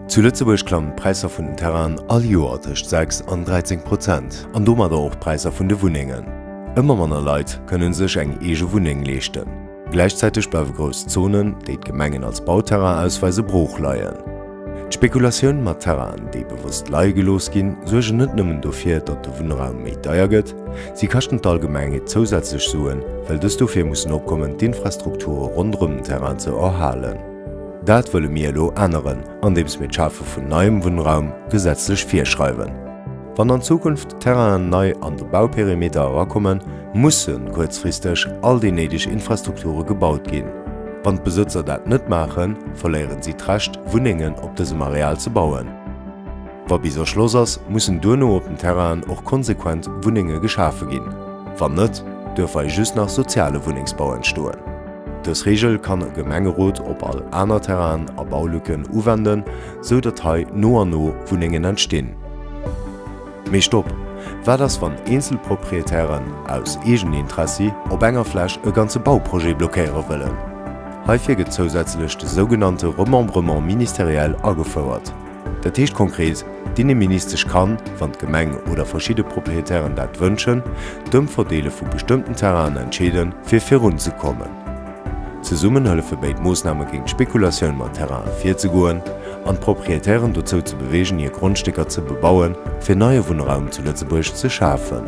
Zu Lützeburg klammen Preiser vun den Terrain all Joer tëcht 6 an 13%, an dommer der och Preiser vun de Wuningen. Immer manner Leiit können sech eng ege Wuning leechten. Gleichzeitig bleiwe gross Zonen, déi d'Gemengen als Bauterrain ausweise Bruch leiien. D'Spekulaatioun mat Terrain, déi bewusst leigelos ginn, sorgen net nëmmen dofir, dat de Wunraum méi deier gëtt, sie kachten d'Allgemenge zusätzlich suen, well dës dofir mussssen opkommen d'Infrastruktur rundrum den Terrain ze erhalen. Dat wëlle mir lo ännneren, andeems mit Schafe vun neuem Wunraum gesetzlich firschreiwen. Wann an Zukunft Terrain nei an de Bauperimeter rakommen, mussssen kurzfristig all die nedeg Infrastrukture gebaut ginn. Wann Besitzer dat net machen, verléieren sie d'Recht, Wuningen op diesem Areal zu bauen. Wa biser Schlossers mussssen duno op dem Terrain och konsequent Wuninge geschafe ginn. Wann net, dürfe just nach soziale Wuningsbau entstoen. Das Regel kann e Gemengerot op all aner Terrain a Baulücken uwenden, so dat hei no an no Wuningen entstehen. Mei stopp, wär das wann Einzelproprietären aus egen Interesse op enger Fläch e ganze Bauprojekt blockéiere wëllen. Häufig gët zusätzlich de sogenannte Remembrement ministeriell agefauerert. Dat heecht konkret, Dine ministerisch kann, wann d'Gemeng oder verschiedene Proprietären dat wënschen, dëm Verdeele vu bestimmten Terranen entscheeden, fir virun zu kommen. Ze summen hëlfe bei Moosname gegen Spekulaatioun mat Terrain fir ze goen, an Proprietären dazu zu bewegen, ihr Grundstücker zu bebauen, fir neue Wohnraum zu Lützeburg zu schaffen.